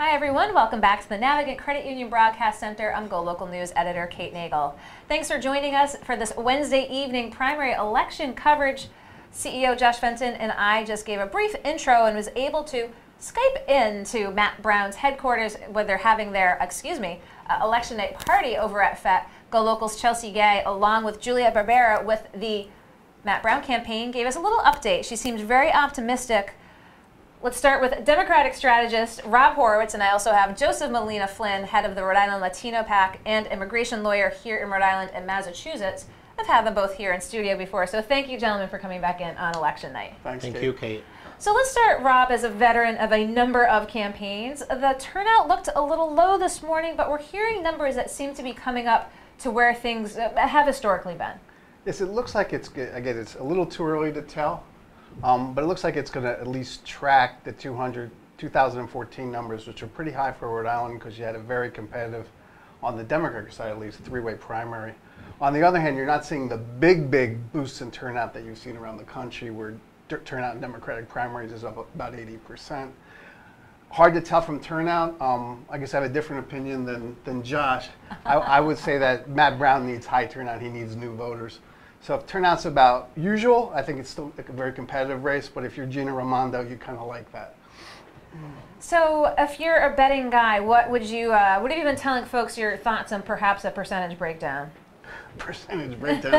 Hi everyone, welcome back to the Navigant Credit Union Broadcast Center. I'm GoLocal News editor Kate Nagel. Thanks for joining us for this Wednesday evening primary election coverage. CEO Josh Fenton and I just gave a brief intro and was able to Skype in to Matt Brown's headquarters where they're having their, election night party over at FET. GoLocal's Chelsea Gay, along with Juliet Barbera with the Matt Brown campaign, gave us a little update. She seems very optimistic. Let's start with Democratic strategist Rob Horowitz, and I also have Joseph Molina Flynn, head of the Rhode Island Latino PAC and immigration lawyer here in Rhode Island and Massachusetts. I've had them both here in studio before, so thank you, gentlemen, for coming back in on election night. Thank you, Kate. So let's start, Rob, as a veteran of a number of campaigns. The turnout looked a little low this morning, but we're hearing numbers that seem to be coming up to where things have historically been. Yes, it looks like it's a little too early to tell. But it looks like it's going to at least track the 2014 numbers, which are pretty high for Rhode Island because you had a very competitive, on the Democratic side at least, three-way primary. On the other hand, you're not seeing the big boosts in turnout that you've seen around the country where turnout in Democratic primaries is up about 80%. Hard to tell from turnout. I guess I have a different opinion than Josh. I would say that Matt Brown needs high turnout. He needs new voters. So if turnout's about usual, I think it's still a very competitive race, but if you're Gina Raimondo, you kind of like that. So if you're a betting guy, what have you been telling folks your thoughts on perhaps a percentage breakdown? Percentage breakdown?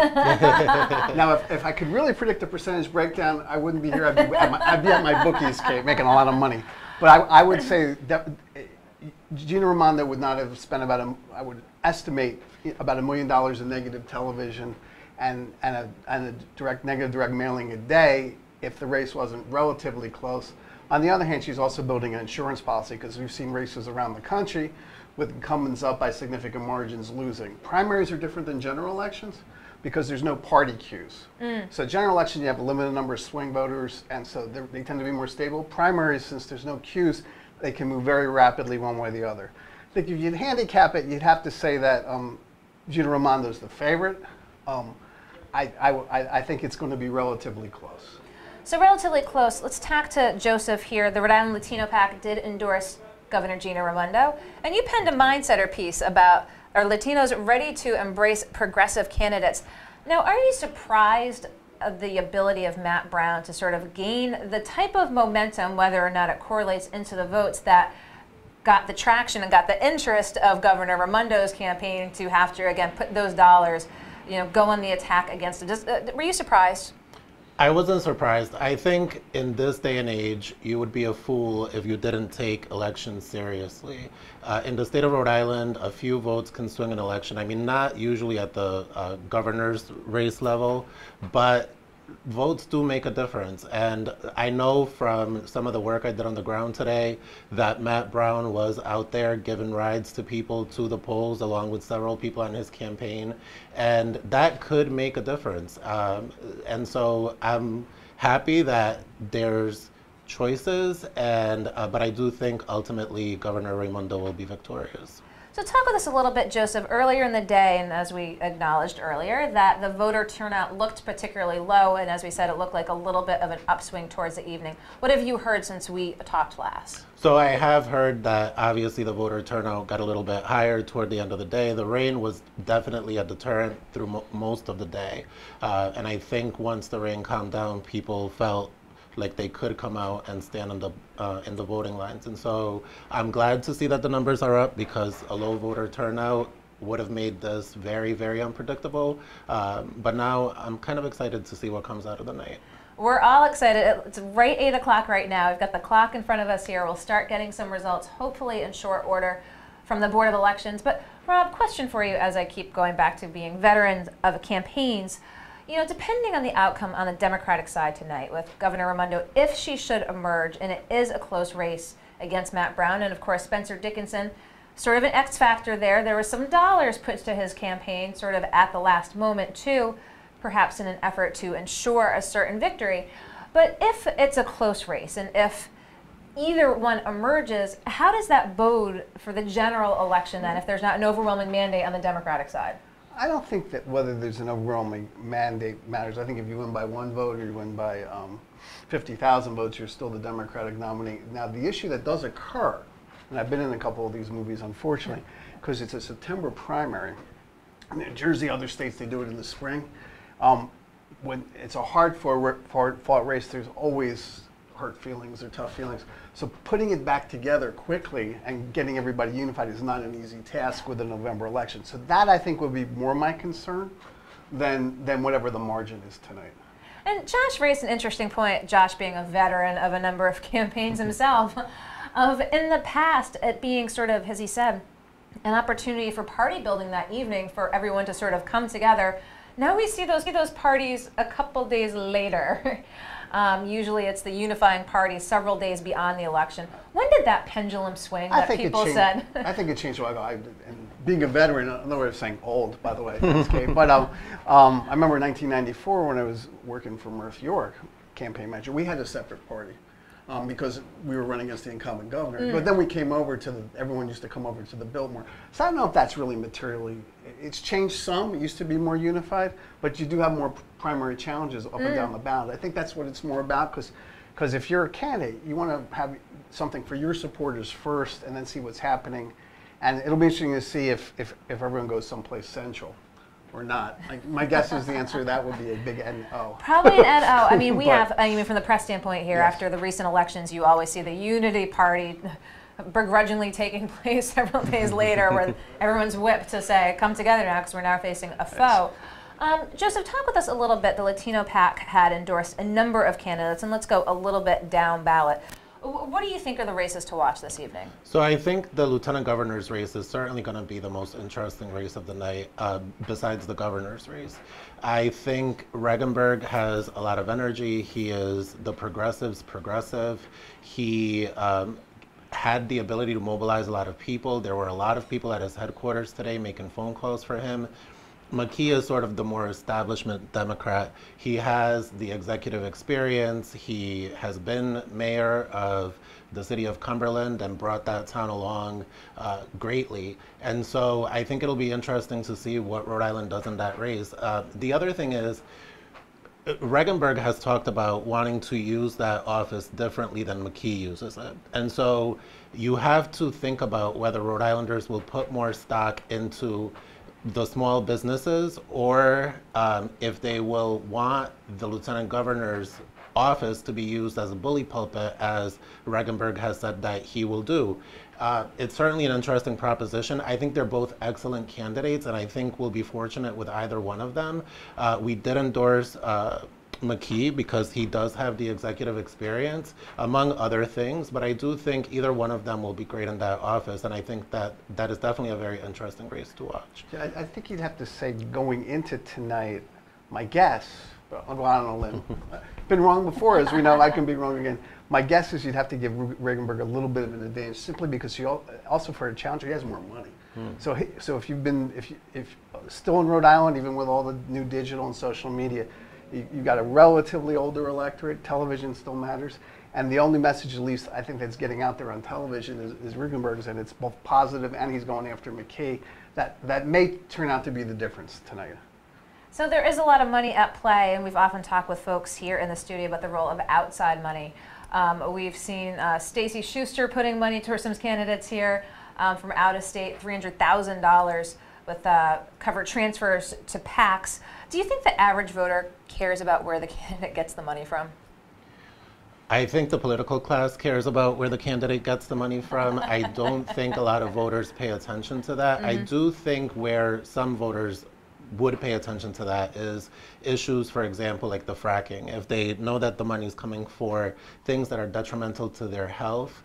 Now, if I could really predict a percentage breakdown, I wouldn't be here. I'd be at my bookies, Kate, making a lot of money. But I would say that Gina Raimondo would not have spent I would estimate about $1 million in negative television and a negative direct mailing a day if the race wasn't relatively close. On the other hand, she's also building an insurance policy because we've seen races around the country with incumbents up by significant margins losing. Primaries are different than general elections because there's no party queues. So general election, you have a limited number of swing voters, and so they tend to be more stable. Primaries, since there's no queues, they can move very rapidly one way or the other. I think if you'd handicap it, you'd have to say that Gina Raimondo is the favorite. I think it's going to be relatively close. So relatively close. Let's tack to Joseph here. The Rhode Island Latino PAC did endorse Governor Gina Raimondo, and you penned a Mindsetter piece about are Latinos ready to embrace progressive candidates. Now, are you surprised of the ability of Matt Brown to sort of gain the type of momentum, whether or not it correlates into the votes that got the traction and got the interest of Governor Raimondo's campaign to have to, again, put those dollars, go on the attack against it? Were you surprised? I wasn't surprised. I think in this day and age, you would be a fool if you didn't take elections seriously. In the state of Rhode Island, a few votes can swing an election. I mean, not usually at the governor's race level, but votes do make a difference. And I know from some of the work I did on the ground today that Matt Brown was out there giving rides to people to the polls along with several people on his campaign. And that could make a difference. And so I'm happy that there's choices, but I do think ultimately Governor Raimondo will be victorious. So talk with us a little bit, Joseph. Earlier in the day, and as we acknowledged earlier, that the voter turnout looked particularly low, and as we said, it looked like a little bit of an upswing towards the evening. What have you heard since we talked last? So I have heard that obviously the voter turnout got a little bit higher toward the end of the day. The rain was definitely a deterrent through most of the day. And I think once the rain calmed down, people felt like they could come out and stand in the voting lines. And so I'm glad to see that the numbers are up because a low voter turnout would have made this very, very unpredictable. But now I'm kind of excited to see what comes out of the night. We're all excited. It's right 8 o'clock right now. We've got the clock in front of us here. We'll start getting some results, hopefully in short order, from the Board of Elections. But Rob, question for you as I keep going back to being veterans of campaigns. Depending on the outcome on the Democratic side tonight with Governor Raimondo, if she should emerge, and it is a close race against Matt Brown, and of course Spencer Dickinson, sort of an X factor there. There was some dollars put to his campaign sort of at the last moment too, perhaps in an effort to ensure a certain victory. But if it's a close race, and if either one emerges, how does that bode for the general election then if there's not an overwhelming mandate on the Democratic side? I don't think that whether there's an overwhelming mandate matters. I think if you win by one vote or you win by 50,000 votes, you're still the Democratic nominee. Now, the issue that does occur and I've been in a couple of these movies, unfortunately, because it's a September primary. In New Jersey, other states, they do it in the spring. When it's a hard-fought race, there's always hurt feelings or tough feelings. So putting it back together quickly and getting everybody unified is not an easy task with a November election. So that, I think, would be more my concern than whatever the margin is tonight. And Josh raised an interesting point, Josh being a veteran of a number of campaigns himself, of in the past it being sort of, as he said, an opportunity for party building that evening for everyone to sort of come together. Now we see those parties a couple days later. Usually it's the unifying party several days beyond the election. When did that pendulum swing that people said? I think it changed. And being a veteran, another way of saying old, by the way. But I remember 1994 when I was working for Murph York, campaign manager, we had a separate party. Because we were running against the incumbent governor. But then we came over to everyone used to come over to the Biltmore. So I don't know if that's really materially, it's changed some. It used to be more unified, but you do have more primary challenges up and down the ballot. I think that's what it's more about, because if you're a candidate, you want to have something for your supporters first and then see what's happening. And it'll be interesting to see if everyone goes someplace central. Or not. My guess is the answer to that would be a big NO. Probably an NO. I mean, from the press standpoint here, yes. After the recent elections, you always see the unity party begrudgingly taking place several days later where everyone's whipped to say, come together now because we're now facing a foe. Joseph, talk with us a little bit. The Latino PAC had endorsed a number of candidates, and let's go a little bit down ballot. What do you think are the races to watch this evening? So I think the lieutenant governor's race is certainly going to be the most interesting race of the night, besides the governor's race. I think Regenberg has a lot of energy. He is the progressive's progressive. He had the ability to mobilize a lot of people. There were a lot of people at his headquarters today making phone calls for him. McKee is sort of the more establishment Democrat. He has the executive experience. He has been mayor of the city of Cumberland and brought that town along greatly. And so I think it'll be interesting to see what Rhode Island does in that race. The other thing is, Regenberg has talked about wanting to use that office differently than McKee uses it. And so you have to think about whether Rhode Islanders will put more stock into the small businesses, or if they will want the lieutenant governor's office to be used as a bully pulpit, as Regenberg has said that he will do. It's certainly an interesting proposition. I think they're both excellent candidates, and I think we'll be fortunate with either one of them. We did endorse McKee because he does have the executive experience, among other things, but I do think either one of them will be great in that office, and I think that that is definitely a very interesting race to watch. Yeah, I think you'd have to say, going into tonight, my guess, but I'll go out on a limb. Been wrong before, as we know, I can be wrong again. My guess is you'd have to give Regenberg a little bit of an advantage, simply because he also, for a challenger, he has more money. So if if still in Rhode Island, even with all the new digital and social media, you've got a relatively older electorate. Television still matters, and the only message, at least I think, that's getting out there on television is Regenberg's, and it's both positive, and he's going after McKee. That may turn out to be the difference tonight. So there is a lot of money at play, and we've often talked with folks here in the studio about the role of outside money. We've seen Stacy Schuster putting money towards some candidates here from out of state, $300,000 with covered transfers to PACs. Do you think the average voter cares about where the candidate gets the money from? I think the political class cares about where the candidate gets the money from. I don't think a lot of voters pay attention to that. I do think where some voters would pay attention to that is issues, for example, like the fracking. If they know that the money is coming for things that are detrimental to their health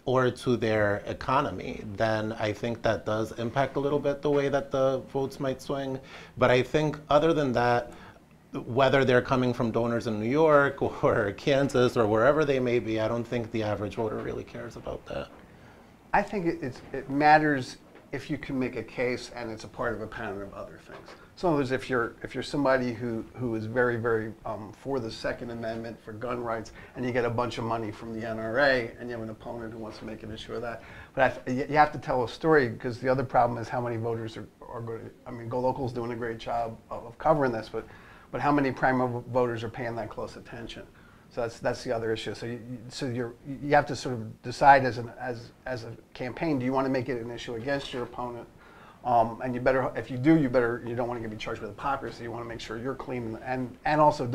or to their economy, then I think that does impact a little bit the way that the votes might swing. But I think other than that, whether they're coming from donors in New York or Kansas or wherever they may be, I don't think the average voter really cares about that. I think it matters if you can make a case and it's a part of a pattern of other things. So in other words, if you're somebody who is very, very for the Second Amendment, for gun rights, and you get a bunch of money from the NRA, and you have an opponent who wants to make an issue of that. But you have to tell a story, because the other problem is how many voters are going to, I mean, GoLocal's doing a great job of covering this, but how many primary voters are paying that close attention? So that's the other issue. So you have to sort of decide as a campaign, do you want to make it an issue against your opponent? And you better, if you do, you don't want to be charged with hypocrisy. You want to make sure you're clean, and also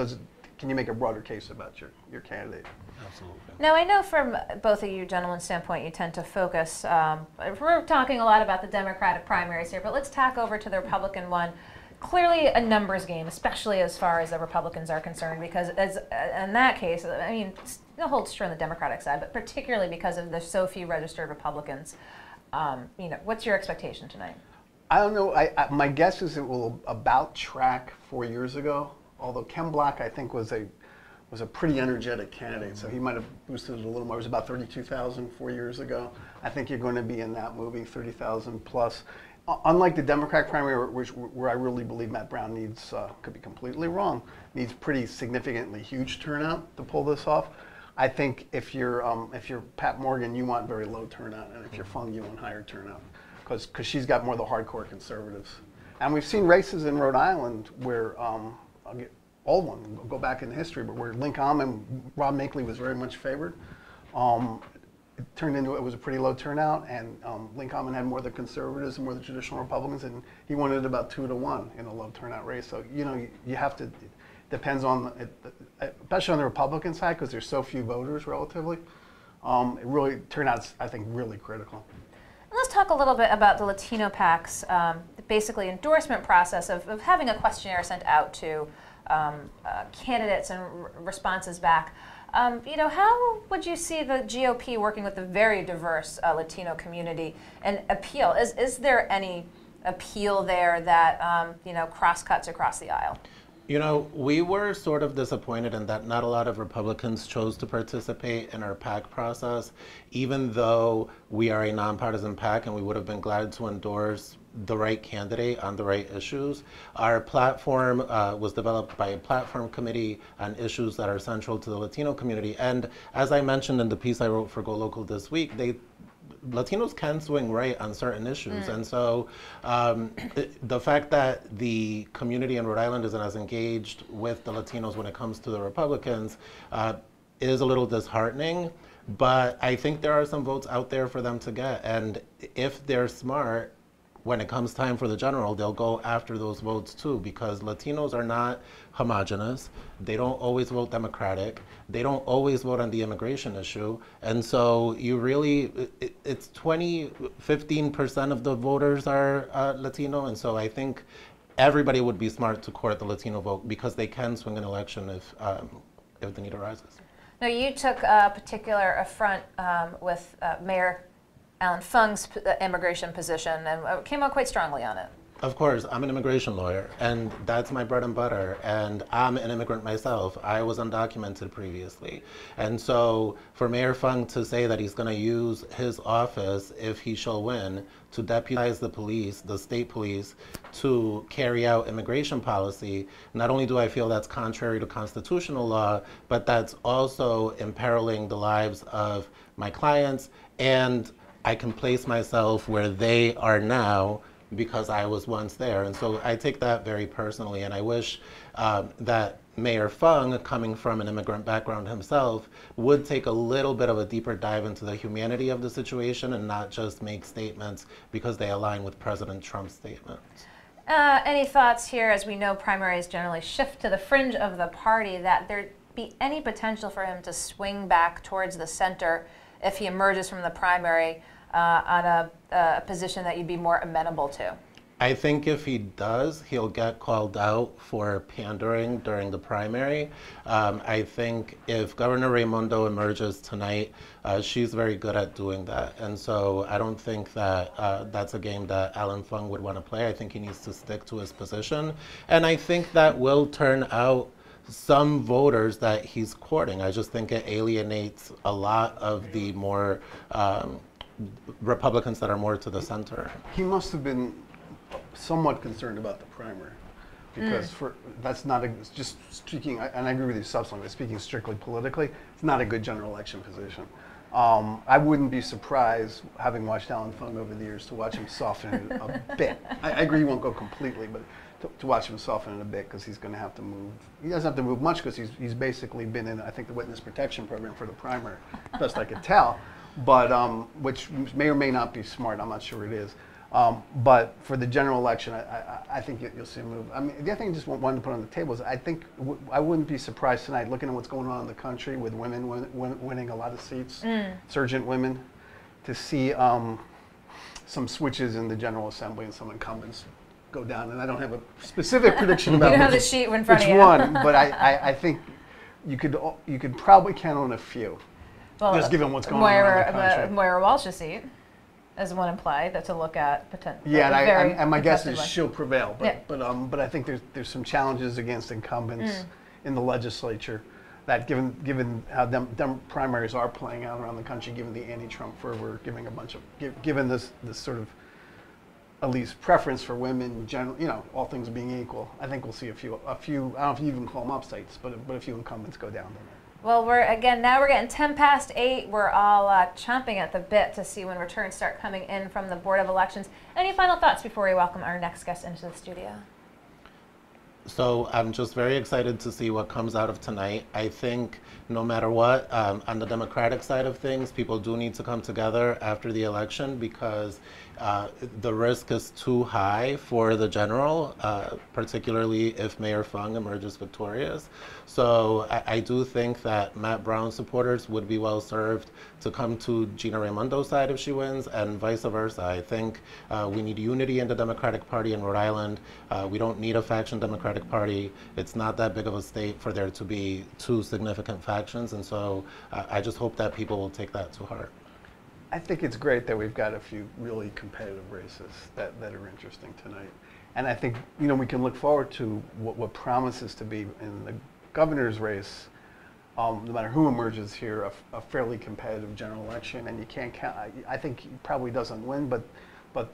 can you make a broader case about your candidate? Absolutely. Now, I know from both of you gentlemen's standpoint, you tend to focus, we're talking a lot about the Democratic primaries here, but let's tack over to the Republican one. Clearly a numbers game, especially as far as the Republicans are concerned, because in that case, I mean, it holds true on the Democratic side, but particularly because of there's so few registered Republicans. What's your expectation tonight? I don't know. My guess is it will about track 4 years ago, although Ken Block, I think, was a pretty energetic candidate, so he might have boosted it a little more. It was about 32,000 4 years ago. I think you're going to be in that movie, 30,000 plus. Unlike the Democratic primary, where I really believe Matt Brown needs, could be completely wrong, needs pretty significantly huge turnout to pull this off. I think if you're Pat Morgan, you want very low turnout, and if you're Fung, you want higher turnout, because she's got more of the hardcore conservatives. And we've seen races in Rhode Island where old one, go back in history, but where Rob Makeley was very much favored. It turned into, it was a pretty low turnout, and Lincoln had more of the conservatives and more of the traditional Republicans, and he won it about 2-1 in a low turnout race. So, you have to, it depends on, especially on the Republican side, because there's so few voters relatively. It really, turnout's, I think, really critical. Let's talk a little bit about the Latino PAC's basically endorsement process of having a questionnaire sent out to candidates and responses back. How would you see the GOP working with the very diverse Latino community and appeal? Is there any appeal there that cross-cuts across the aisle? We were sort of disappointed in that not a lot of Republicans chose to participate in our PAC process, even though we are a nonpartisan PAC and we would have been glad to endorse the right candidate on the right issues. Our platform was developed by a platform committee on issues that are central to the Latino community. And as I mentioned in the piece I wrote for GoLocal this week, Latinos can swing right on certain issues. And so the fact that the community in Rhode Island isn't as engaged with the Latinos when it comes to the Republicans is a little disheartening. But I think there are some votes out there for them to get. And if they're smart, when it comes time for the general, they'll go after those votes too, because Latinos are not homogenous. They don't always vote Democratic. They don't always vote on the immigration issue. And so you really, it's 15% of the voters are Latino. And so I think everybody would be smart to court the Latino vote, because they can swing an election if the need arises. Now, you took a particular affront with Mayor Alan Fung's immigration position and came out quite strongly on it. Of course, I'm an immigration lawyer, and that's my bread and butter, and I'm an immigrant myself. I was undocumented previously. And so for Mayor Fung to say that he's going to use his office, if he shall win, to deputize the police, the state police, to carry out immigration policy, not only do I feel that's contrary to constitutional law, but that's also imperiling the lives of my clients, and I can place myself where they are now because I was once there. And so I take that very personally, and I wish that Mayor Fung, coming from an immigrant background himself, would take a little bit of a deeper dive into the humanity of the situation and not just make statements because they align with President Trump's statements. Any thoughts here, as we know primaries generally shift to the fringe of the party, that there be any potential for him to swing back towards the center if he emerges from the primary on a position that you'd be more amenable to? I think if he does, he'll get called out for pandering during the primary. I think if Governor Raimondo emerges tonight, she's very good at doing that. And so I don't think that that's a game that Alan Fung would want to play. I think he needs to stick to his position. And I think that will turn out some voters that he's courting. I just think it alienates a lot of the more Republicans that are more to the center. He must have been somewhat concerned about the primary, because that's not just speaking, and I agree with you substantively, speaking strictly politically, it's not a good general election position. I wouldn't be surprised, having watched Alan Fung over the years, to watch him soften it a bit. I agree he won't go completely, but to watch him soften it a bit, because he's going to have to move. He doesn't have to move much, because he's basically been in, I think, the witness protection program for the primary, best I could tell, but which may or may not be smart. I'm not sure it is. But for the general election, I think you'll see a move. I mean, the other thing I just wanted to put on the table is I think I wouldn't be surprised tonight, looking at what's going on in the country with women winning a lot of seats, insurgent women, to see some switches in the General Assembly and some incumbents go down. And I don't have a specific prediction about you don't have the sheet in front of you. which one, but I think you could probably count on a few, just given what's going on in the country. Moira Walsh's seat, as one implied, that to look at potentially. Yeah, and my guess is she'll prevail. But yeah. but I think there's some challenges against incumbents in the legislature, that given how them primaries are playing out around the country, given the anti-Trump fervor, given this sort of at least preference for women, general, all things being equal, I think we'll see a few. I don't know if you even call them upstates, but a few incumbents go down there. Well, now we're getting 10 past 8. We're all chomping at the bit to see when returns start coming in from the Board of Elections. Any final thoughts before we welcome our next guest into the studio? So I'm just very excited to see what comes out of tonight. I think no matter what, on the Democratic side of things, people do need to come together after the election, because the risk is too high for the general, particularly if Mayor Fung emerges victorious. So I do think that Matt Brown supporters would be well served to come to Gina Raimondo's side if she wins, and vice versa. I think we need unity in the Democratic Party in Rhode Island. We don't need a faction Democratic Party. It's not that big of a state for there to be two significant factions, and so I just hope that people will take that to heart. I think it's great that we've got a few really competitive races that are interesting tonight. And I think, we can look forward to what promises to be in the governor's race, no matter who emerges here, a fairly competitive general election. And you can't count, I think he probably doesn't win, but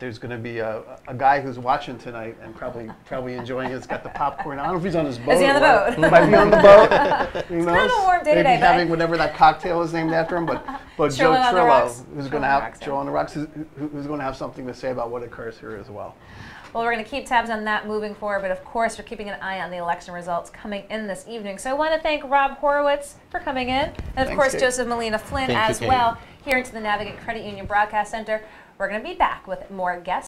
there's going to be a guy who's watching tonight and probably enjoying it. He's got the popcorn. I don't know if he's on his boat. Is he on the boat? He might be on the boat. It's kind of a warm day today. Maybe having whatever that cocktail is named after him. But Joe Trillo, who's going to have Joe on the Rocks, who's going to have something to say about what occurs here as well. Well, we're going to keep tabs on that moving forward, but of course, we're keeping an eye on the election results coming in this evening. So I want to thank Rob Horowitz for coming in, and of course, Kate. Joseph Molina Flynn as well, here into the Navigant Credit Union Broadcast Center. We're going to be back with more guests.